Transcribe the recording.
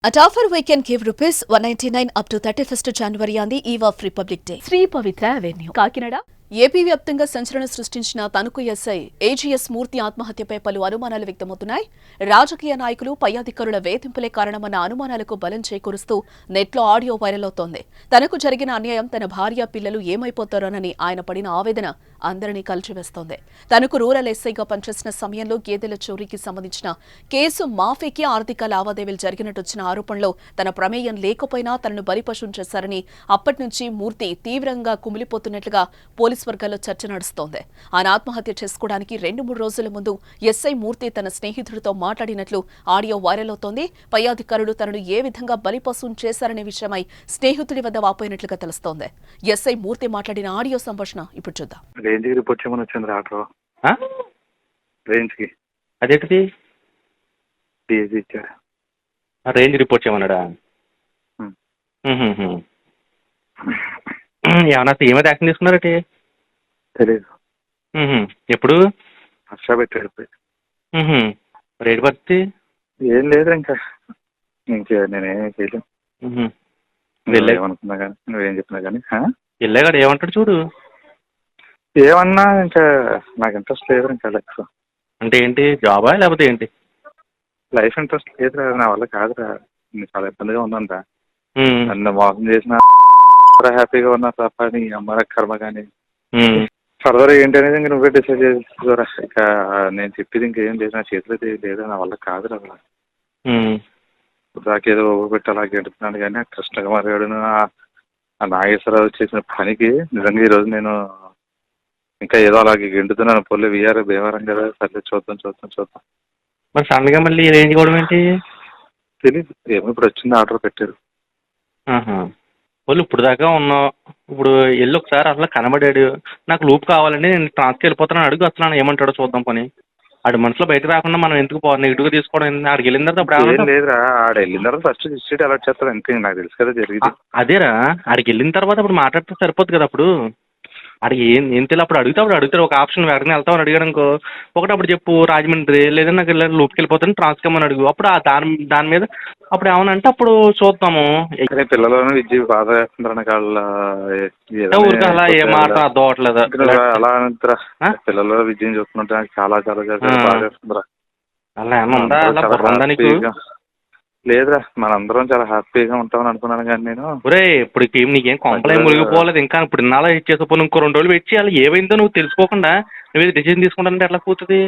At offer we can give rupees 199 up to 31st January on the eve of Republic Day. Sri Pavitra Avenue, Kakinada. AP వ్యాప్తంగా సంచలనం సృష్టించిన Tanuku SI AGS మూర్తి ఆత్మహత్యపై పలు అనుమానాలు వ్యక్తమవుతున్నాయి. రాజకీయ నాయకులు పై అధికారుల వేధింపులే కారణమన్న అనుమానాలకు బలం చేకూరుస్తూ నెట్లో ఆడియో వైరల్ అవుతోంది. తనకు జరిగిన అన్యాయం తన భార్య పిల్లలు ఏమైపోతారోనని ఆయన పడిన ఆవేదన అందరినీ కలిచివేస్తోంది. తనకు రూరల్ ఎస్ఐగా పనిచేసిన సమయంలో గేదెల చోరీకి సంబంధించిన కేసు మాఫీకి ఆర్థిక లావాదేవీలు జరిగినట్టు వచ్చిన ఆరోపణలో తన ప్రమేయం లేకపోయినా తనను బలిపశం చేశారని అప్పటి నుంచి మూర్తి తీవ్రంగా కుమిలిపోతున్నట్లుగా పోలీసు వర్గాల్లో చర్చ నడుస్తోంది. ఆయన ఆత్మహత్య చేసుకోవడానికి 2-3 రోజుల ముందు ఎస్ఐ మూర్తి తన స్నేహితుడితో మాట్లాడినట్లు ఆడియో వైరల్ అవుతోంది. పై అధికారులు తనను ఏ విధంగా బలిపశం చేశారనే విషయమై స్నేహితుడి వద్ద వాపోయినట్లుగా తెలుస్తోంది. ఎస్ఐ మూర్తి మాట్లాడిన ఆడియో సంభాషణ ఇప్పుడు చూద్దాం. రేంజ్కి రిపోర్ట్ చేయమని వచ్చింది ఆటో రేంజ్కి. అదేంటిది? డీఎస్సీ ఇచ్చాడు. రేంజ్ రిపోర్ట్ చేయమన్నాడా? ఏమన్నా సీఎం మీద యాక్షన్ తీసుకున్నారటి? తెలీదు. ఎప్పుడు హర్ష పెట్టాడు. రేటు పడితే ఏం లేదు ఇంకా నేనేం చేయలేను. ఏమనుకున్నా కానీ నువ్వేం చెప్పినా కానీ వెళ్ళాగాడు ఏమంటాడు చూడు. ఏమన్నా ఇంకా నాకు ఇంట్రెస్ట్ లేదు ఇంకా లైఫ్. అంటే ఏంటి, జాబా లేకపోతే ఏంటి? లైఫ్ ఇంట్రెస్ట్ లేదురా, నా వల్ల కాదురా, చాలా ఇబ్బందిగా ఉందంట. నన్ను మోసం చేసిన హ్యాపీగా ఉన్నా తప్ప నీ అమ్మ కర్మ కానీ ఫర్దర్ ఏంటి అనేది ఇంక నువ్వే డిసైడ్ చేసుకోరా. ఇక నేను చెప్పేది ఇంకేం లేదు, నా చేతిలో లేదు, నా వల్ల కాదురా. దాకేదో పెట్టి అలా గెడుతున్నాను కానీ ఆ కృష్ణకుమార్ గారు ఆ నాగేశ్వరరావు చేసిన పనికి నిజంగా ఈరోజు నేను ఇంకా ఏదో అలాగే గెంటుతున్నాను. పొల్లి వీఆర్ భీమవరం కదా, సర్లే చూద్దాం. మరి సడన్ గా మళ్ళీ రేంజ్ కూడా ఏంటి తెలీదు. ఏమో ఇప్పుడు వచ్చింది, ఆర్డర్ పెట్టారు. వాళ్ళు ఇప్పుడు దాకా ఉన్నావు, ఇప్పుడు వెళ్ళి ఒకసారి అసలు కనబడాడు, నాకు లూప్ కావాలండి, నేను ట్రాన్స్కి వెళ్ళిపోతున్నాను, అడుగు వస్తున్నాను, ఏమంటాడో చూద్దాం పని. ఆడు మనసులో బయటకు రాకుండా మనం ఎందుకు నెగిటివ్గా తీసుకోవడం? ఆడికి వెళ్ళిన తర్వాత అప్పుడు లేదురా, ఆడ వెళ్ళిన తర్వాత ఫస్ట్ డిస్ట్రిక్ట్ అలర్ట్ చేస్తారు అంతే, నాకు తెలుసు కదా జరిగింది. అదేరా, ఆడికి వెళ్ళిన తర్వాత అప్పుడు మాట్లాడితే సరిపోద్ది కదా. అప్పుడు ఆడికి ఏం తెలియదు, అప్పుడు అడుగుతాడు ఒక ఆప్షన్ వెంటనే వెళ్తామని అడిగాడు అనుకో, ఒకటి అప్పుడు చెప్పు రాజమండ్రి, లేదంటే నాకు లూప్కి వెళ్ళిపోతాను ట్రాన్స్కమ్మని అడుగు. అప్పుడు దాని మీద అప్పుడు ఏమనంటే అప్పుడు చూద్దాము. పిల్లలను విద్య బాధ వేస్తుంటారు ఊరికి అలా ఏ మాట అర్థం అవట్లేదు. అలా పిల్లల విద్యను చూస్తుంటే నాకు చాలా బాధ వేస్తుందిరా. అలా ఏమన్నా ఉందా నీకు? లేదురా, మనందరం చాలా హ్యాపీగా ఉంటామని అనుకున్నాను కానీ నేను. ఒరే ఇప్పుడు నీకేం కొంపలేం మునిగిపోలేదు ఇంకా. ఇప్పుడు ఇన్నాళ్ళ ఇచ్చేసపోను, ఇంకో 2 రోజులు పెట్టి అలా ఏమైందో నువ్వు తెలుసుకోకుండా నువ్వు డిసిజన్ తీసుకుంటానంటే ఎట్లా కూతుంది?